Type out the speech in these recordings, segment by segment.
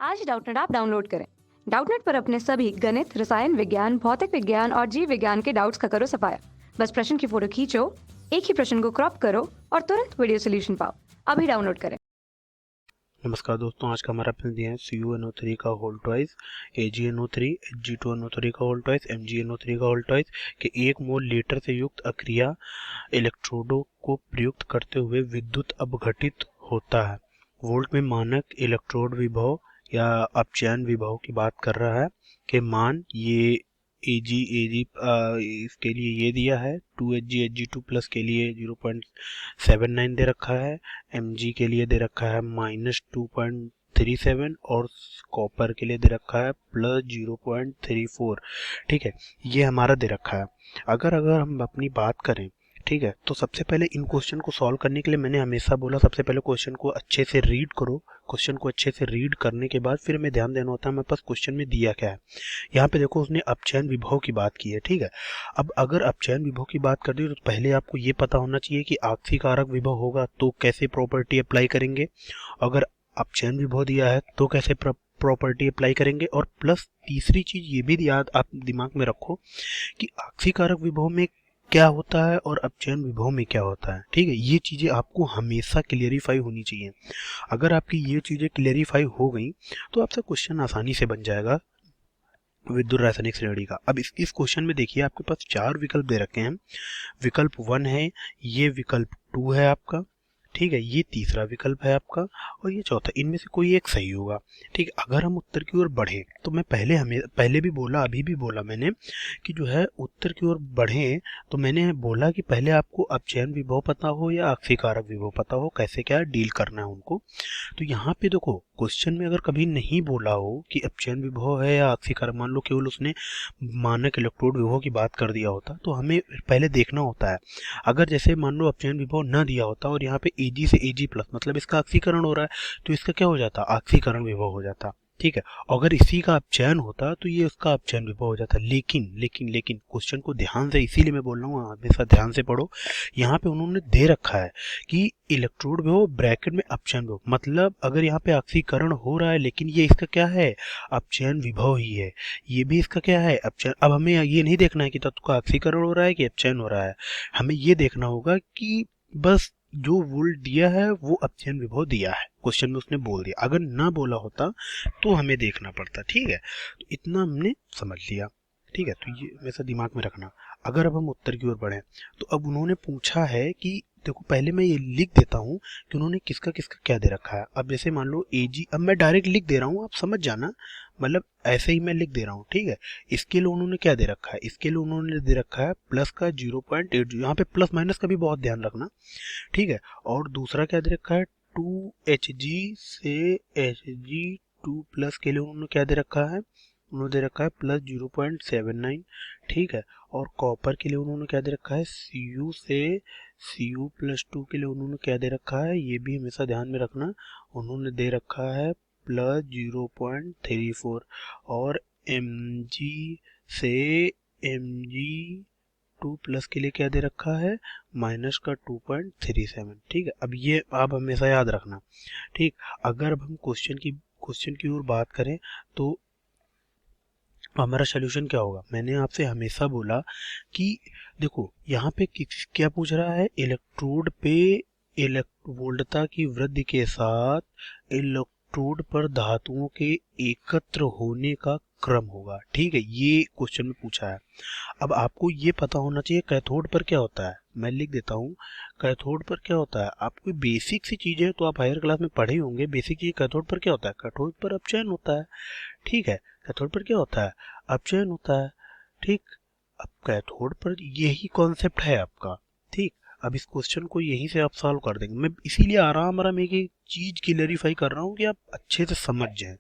आज Doubtnut app download करें। Doubtnut पर अपने सभी गणित, रसायन विज्ञान, भौतिक विज्ञान और जीव विज्ञान के डाउट्स का करो सफाया। बस प्रश्न की फोटो खींचो, एक ही प्रश्न को क्रॉप करो और तुरंत वीडियो सोल्यूशन पाओ। अभी डाउनलोड करें। नमस्कार दोस्तों, आज का हमारा प्रश्न दिया है CuNO3 का होल ट्वाइस, AgNO3, Hg2NO3 का होल ट्वाइस, MgNO3 का होल ट्वाइस के 1 मोल लीटर से युक्त अक्रिया इलेक्ट्रोडों को प्रयुक्त करते हुए विद्युत अपघटित होता है। वोल्ट में मानक इलेक्ट्रोड विभव या अपचयन विभव की बात कर रहा है कि मान ये Ag इसके लिए ये दिया है, 2Hg प्लस के लिए 0.79 दे रखा है, Mg के लिए दे रखा है -2.37 और कॉपर के लिए दे रखा है +0.34। ठीक है, ये हमारा दे रखा है। अगर हम अपनी बात करें, ठीक है, तो सबसे पहले इन क्वेश्चन को सॉल्व करने के लिए मैंने हमेशा बोला सबसे पहले क्वेश्चन को अच्छे से रीड करो। क्वेश्चन को अच्छे से रीड करने के बाद फिर हमें ध्यान देना होता है हमारे पास क्वेश्चन में दिया क्या है। यहाँ पे देखो उसने अपचयन विभव की बात की है, ठीक है। अब अगर अपचयन विभव की बात कर दी तो पहले आपको ये पता होना चाहिए कि आक्सी कारक विभव होगा तो कैसे प्रॉपर्टी अप्लाई करेंगे, अगर अपचयन विभव दिया है तो कैसे प्रॉपर्टी अप्लाई करेंगे, और प्लस तीसरी चीज ये भी याद आप दिमाग में रखो कि आक्सी कारक विभव में क्या होता है और अपचयन विभव में क्या होता है। ठीक है, ये चीजें आपको हमेशा क्लियरिफाई होनी चाहिए। अगर आपकी ये चीजें क्लियरिफाई हो गई तो आपसे क्वेश्चन आसानी से बन जाएगा विद्युत रासायनिक श्रेणी का। अब इस क्वेश्चन में देखिए आपके पास 4 विकल्प दे रखे हैं। विकल्प 1 है, ये विकल्प 2 है आपका, ठीक है, ये तीसरा विकल्प है आपका और ये चौथा। इनमें से कोई एक सही होगा। ठीक है, अगर हम उत्तर की ओर बढ़े तो मैं पहले भी बोला, अभी भी बोला मैंने कि जो है उत्तर की ओर बढ़े तो मैंने बोला कि पहले आपको अपचयन विभव पता हो या आक्सी कारक विभव पता हो, कैसे क्या डील करना है उनको। तो यहाँ पे देखो क्वेश्चन में अगर कभी नहीं बोला हो कि अपचयन विभव है या आक्सी कारक, मान लो केवल उसने मानक इलेक्ट्रोड विभव की बात कर दिया होता तो हमें पहले देखना होता है। अगर जैसे मान लो अपचयन विभव न दिया होता और यहाँ पे Ag से Ag प्लस मतलब इसका ऑक्सीकरण हो रहा है तो इसका क्या हो जाता, ऑक्सीकरण विभव हो जाता। ठीक है, अगर इसी का अपचयन होता तो ये उसका अपचयन विभव हो जाता। लेकिन लेकिन लेकिन क्वेश्चन को ध्यान से, इसीलिए मैं बोल रहा हूँ हमेशा ध्यान से पढ़ो। यहाँ पे उन्होंने दे रखा है कि इलेक्ट्रोड विभव ब्रैकेट में अपचयन विभव, मतलब अगर यहाँ पे ऑक्सीकरण हो रहा है लेकिन ये इसका क्या है, अपचयन विभव ही है। ये भी इसका क्या है, अपचयन। अब हमें ये नहीं देखना है कि तत्व का ऑक्सीकरण हो रहा है कि अपचयन हो रहा है, हमें ये देखना होगा कि बस जो वोल्ट दिया है वो अपचयन विभव दिया है, क्वेश्चन में उसने बोल दिया। अगर ना बोला होता तो हमें देखना पड़ता। ठीक है, तो इतना हमने समझ लिया। ठीक है, तो ये वैसा दिमाग में रखना। अगर अब हम उत्तर की ओर बढ़े तो अब उन्होंने पूछा है कि देखो पहले मैं ये लिख देता हूँ कि उन्होंने किसका किसका क्या दे रखा है। अब जैसे मान लो Ag, अब मैं डायरेक्ट लिख दे रहा हूँ, आप समझ जाना, मतलब ऐसे ही मैं लिख दे रहा हूँ। ठीक है, इसके लिए उन्होंने क्या दे रखा है, इसके लिए उन्होंने दे रखा है प्लस का 0.80, यहाँ पे प्लस माइनस का भी बहुत ध्यान रखना। ठीक है, और दूसरा क्या दे रखा है, 2Hg से Hg2 प्लस के लिए उन्होंने क्या दे रखा है, उन्होंने दे रखा है +0.79। ठीक है, और कॉपर के लिए उन्होंने क्या दे रखा है, Cu से Cu+2 के लिए उन्होंने क्या दे रखा है, ये भी हमेशा ध्यान में रखना, उन्होंने दे रखा है +0.34। और Mg से Mg2 प्लस के लिए क्या दे रखा है, माइनस का 2.37। ठीक है, अब ये आप हमेशा याद रखना। ठीक, अगर अब हम क्वेश्चन की ओर बात करें तो हमारा सोल्यूशन क्या होगा। मैंने आपसे हमेशा बोला कि देखो यहाँ पे क्या पूछ रहा है, इलेक्ट्रोड पे वोल्टता की वृद्धि के साथ इलेक्ट्रोड पर धातुओं के एकत्र होने का क्रम होगा। ठीक है, ये क्वेश्चन में पूछा है। अब आपको ये पता होना चाहिए कैथोड पर क्या होता है, मैं लिख देता हूँ। कैथोड पर क्या होता है, आपको बेसिक सी चीजें तो आप हायर क्लास में पढ़े होंगे। बेसिक चीज कैथोड पर क्या होता है, कैथोड पर अपचयन होता है। ठीक है, कैथोड पर क्या होता है, अपचयन होता है। ठीक, अब कैथोड पर यही कॉन्सेप्ट है आपका। ठीक, अब इस क्वेश्चन को यहीं से आप सॉल्व कर देंगे। मैं इसीलिए आराम आराम एक एक चीज क्लियरिफाई कर रहा हूँ कि आप अच्छे से समझ जाएं।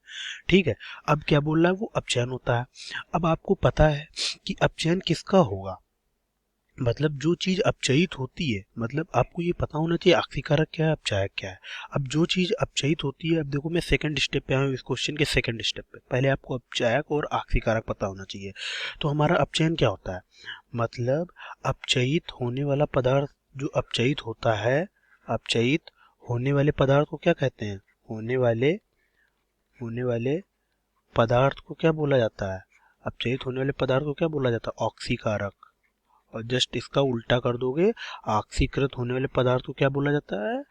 ठीक है, अब क्या बोल रहा है, वो अपचयन होता है। अब आपको पता है कि अपचयन किसका होगा, मतलब जो चीज अपचयित होती है, मतलब आपको ये पता होना चाहिए आक्सीकारक क्या है, अपचायक क्या है। अब जो चीज अपचयित होती है, अब देखो मैं सेकंड स्टेप पे आया हूँ, इस क्वेश्चन के सेकंड स्टेप पे। पहले आपको अपचायक और आक्सीकारक पता होना चाहिए। तो हमारा अपचयन क्या होता है, मतलब अपचयित होने वाला पदार्थ जो अपचयित होता है, अपचयित होने वाले पदार्थ को क्या कहते हैं, होने वाले पदार्थ को क्या बोला जाता है? अपचयित होने वाले पदार्थ को क्या बोला जाता है? ऑक्सीकारक। और जस्ट इसका उल्टा कर दोगे, ऑक्सीकृत होने वाले पदार्थ को क्या बोला जाता है?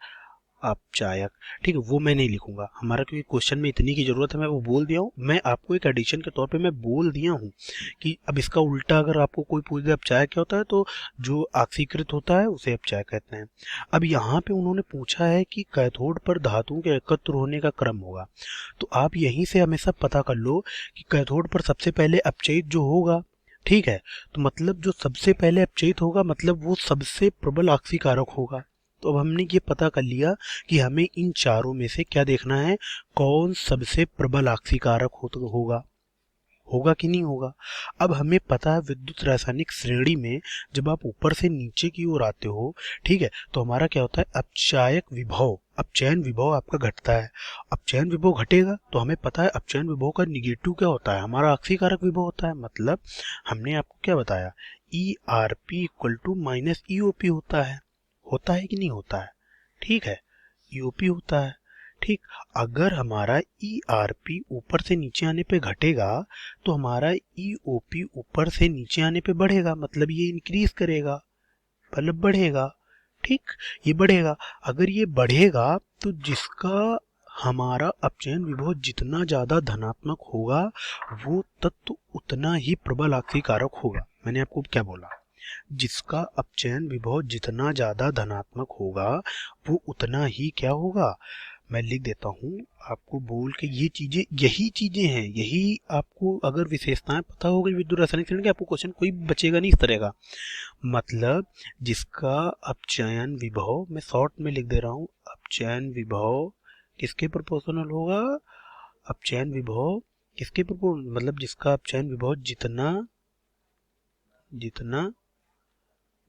अपचायक। ठीक है, वो मैं नहीं लिखूंगा, हमारा क्योंकि क्वेश्चन में इतनी की जरूरत है, मैं वो बोल दिया हूँ। मैं आपको एक एडिशन के तौर पे मैं बोल दिया हूँ कि अब इसका उल्टा अगर आपको कोई पूछ दे अपचायक क्या होता है, तो जो ऑक्सीकृत होता है उसे अपचायक कहते हैं। अब यहाँ पे उन्होंने पूछा है कि कैथोड पर धातुओं के एकत्र होने का क्रम होगा, तो आप यहीं से हमेशा पता कर लो कि कैथोड पर सबसे पहले अपचयित जो होगा, ठीक है, तो मतलब जो सबसे पहले अपचयित होगा मतलब वो सबसे प्रबल ऑक्सीकारक होगा। तो अब हमने ये पता कर लिया कि हमें इन चारों में से क्या देखना है, कौन सबसे प्रबल ऑक्सीकारक होगा, होगा कि नहीं होगा। अब हमें पता है विद्युत रासायनिक श्रेणी में जब आप ऊपर से नीचे की ओर आते हो, ठीक है, तो हमारा क्या होता है, अपचायक विभव, अपचयन विभव आपका घटता है। अपचयन विभव घटेगा तो हमें पता है अपचयन विभव का निगेटिव क्या होता है, हमारा ऑक्सीकारक विभव होता है। मतलब हमने आपको क्या बताया, ERP equal to minus EOP होता है कि नहीं होता है, ठीक है, EOP होता है। ठीक, अगर हमारा ERP ऊपर से नीचे आने पे घटेगा तो हमारा EOP ऊपर से नीचे आने पे बढ़ेगा, मतलब ये इंक्रीज करेगा, मतलब बढ़ेगा। ठीक, ये बढ़ेगा। अगर ये बढ़ेगा तो जिसका हमारा अपचयन विभव जितना ज्यादा धनात्मक होगा वो तत्व उतना ही प्रबल ऑक्सीकारक होगा। मैंने आपको क्या बोला, जिसका अपचयन विभव जितना ज्यादा धनात्मक होगा वो उतना ही क्या होगा। मैं लिख देता हूँ आपको बोल के, ये चीजें, यही चीजें हैं, यही आपको अगर विशेषताएं पता हो गई विद्युत रासायनिक श्रेणी की, आपको क्वेश्चन कोई बचेगा नहीं इस तरह का। मतलब जिसका अपचयन विभव, मैं शॉर्ट में लिख दे रहा हूँ, अपचयन विभव किसके प्रोपोर्शनल होगा, अपचयन विभव किसके प्रोपोर्शनल, मतलब जिसका अपचयन विभव जितना जितना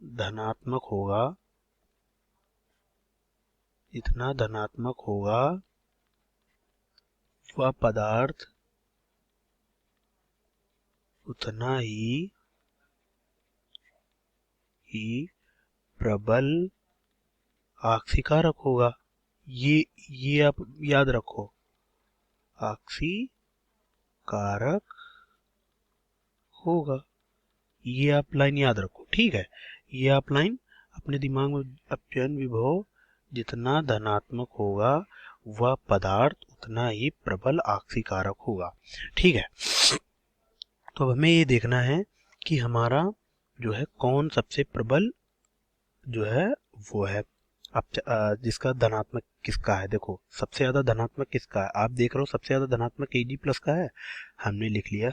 धनात्मक होगा, जितना धनात्मक होगा वह पदार्थ उतना ही प्रबल ऑक्सीकारक होगा। ये आप याद रखो, ऑक्सीकारक होगा, ये आप लाइन याद रखो, ठीक है, ये आप लाइन अपने दिमाग में, अपचयन विभव जितना धनात्मक होगा वह पदार्थ उतना ही प्रबल ऑक्सीकारक होगा। ठीक है, तो अब हमें ये देखना है कि हमारा जो है कौन सबसे प्रबल जो है वो है। अब जिसका धनात्मक किसका है, देखो सबसे ज्यादा धनात्मक किसका है, आप देख रहे हो सबसे ज्यादा धनात्मक Ag प्लस का है, हमने लिख लिया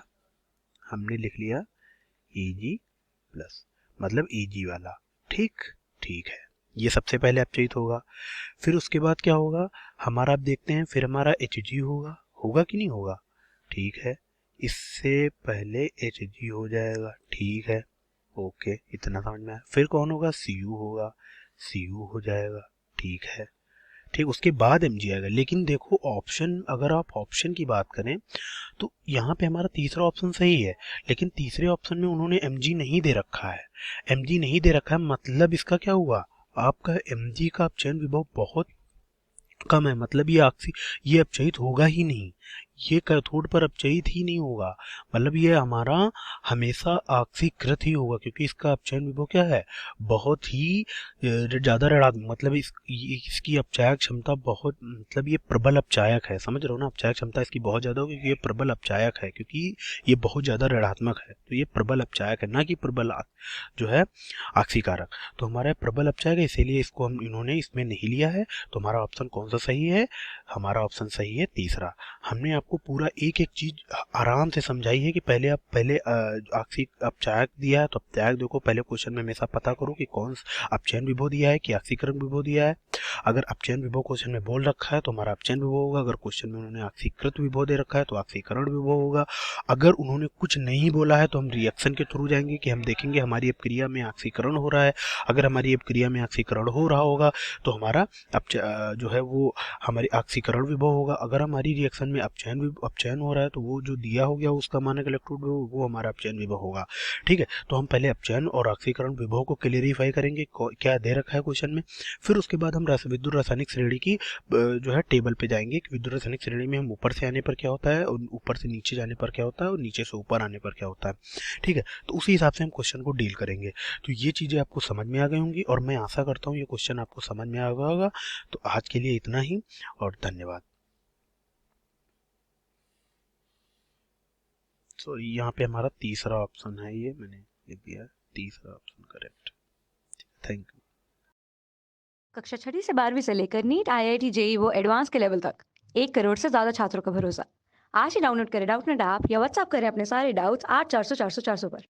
Ag प्लस, मतलब Ag वाला। ठीक है, ये सबसे पहले अपचयित होगा। फिर उसके बाद क्या होगा हमारा, आप देखते हैं, फिर हमारा Hg होगा कि नहीं होगा, ठीक है, इससे पहले Hg हो जाएगा, ठीक है, ओके, इतना समझ में आया। फिर कौन होगा, Cu होगा, Cu हो जाएगा, ठीक है, ठीक, उसके बाद Mg आएगा। लेकिन देखो ऑप्शन, अगर आप ऑप्शन की बात करें तो यहाँ पे हमारा तीसरा ऑप्शन सही है, लेकिन तीसरे ऑप्शन में उन्होंने Mg नहीं दे रखा है, Mg नहीं दे रखा है, मतलब इसका क्या हुआ, आपका Mg का अपचयन विभव बहुत कम है, मतलब ये अपचयित होगा ही नहीं, ये कैथोड पर अपचयित ही नहीं होगा, मतलब ये हमारा हमेशा ऑक्सीकृत ही होगा, क्योंकि इसका अपचयन विभव क्या है, बहुत ही ज्यादा ऋणात्मक, मतलब इसकी अपचायक क्षमता बहुत, मतलब ये प्रबल अपचायक है, समझ रहे हो ना, अपचायक क्षमता इसकी बहुत ज्यादा होगी, क्योंकि ये प्रबल अपचायक है, क्योंकि ये बहुत ज्यादा ऋणात्मक है, तो ये प्रबल अपचायक है, ना कि प्रबल जो है ऑक्सीकारक। तो हमारा प्रबल अपचायक है, इसीलिए इसको हम इन्होंने इसमें नहीं लिया है। तो हमारा ऑप्शन कौन सा सही है, हमारा ऑप्शन सही है तीसरा। हमने आपको पूरा एक एक चीज आराम से समझाई है कि पहले आप अपचायक दिया है तो अपचायक देखो, पहले क्वेश्चन में हमेशा पता करो कि कौन अपचयन विभव दिया है कि ऑक्सीकरण विभव दिया है। अगर अपचयन विभव क्वेश्चन में बोल रखा है तो हमारा अपचयन विभव होगा, अगर क्वेश्चन में उन्होंने ऑक्सीकृत विभव दे रखा है तो ऑक्सीकरण विभव होगा। अगर उन्होंने कुछ नहीं बोला है तो हम रिएक्शन के थ्रू जाएंगे कि हम देखेंगे हमारी अपक्रिया में ऑक्सीकरण हो रहा है, अगर हमारी अपक्रिया में ऑक्सीकरण हो रहा होगा तो हमारा जो है वो हमारी ऑक्सीकरण विभव होगा, अगर हमारी रिएक्शन में अपचयन अपचयन हो रहा है तो वो जो दिया हो गया उसका मानक इलेक्ट्रोड विभव वो हमारा अपचयन विभव होगा। ठीक है, तो हम पहले अपचयन और ऑक्सीकरण विभव को क्लियरिफाई करेंगे क्या दे रखा है क्वेश्चन में। फिर उसके बाद हम विद्युत रासायनिक श्रेणी की जो है टेबल पे जाएंगे कि विद्युत रासायनिक श्रेणी में हम ऊपर से आने पर क्या होता है और ऊपर से नीचे जाने पर क्या होता है और नीचे से ऊपर आने पर क्या होता है। ठीक है, तो उसी हिसाब से हम क्वेश्चन को डील करेंगे। तो ये चीज़ें आपको समझ में आ गई होंगी और मैं आशा करता हूँ ये क्वेश्चन आपको समझ में आ गया होगा। तो आज के लिए इतना ही और धन्यवाद। सॉरी, यहाँ पे हमारा तीसरा ऑप्शन है, ये मैंने लिख दिया है तीसरा ऑप्शन करेक्ट। Thank you. कक्षा 6ठी से 12वीं से लेकर नीट, IIT, JEE वो एडवांस के लेवल तक 1 करोड़ से ज़्यादा छात्रों का भरोसा। आज ही डाउनलोड करें डाउटनेट ऐप या व्हाट्सएप करें अपने सारे डाउट्स 8400 400 400 पर।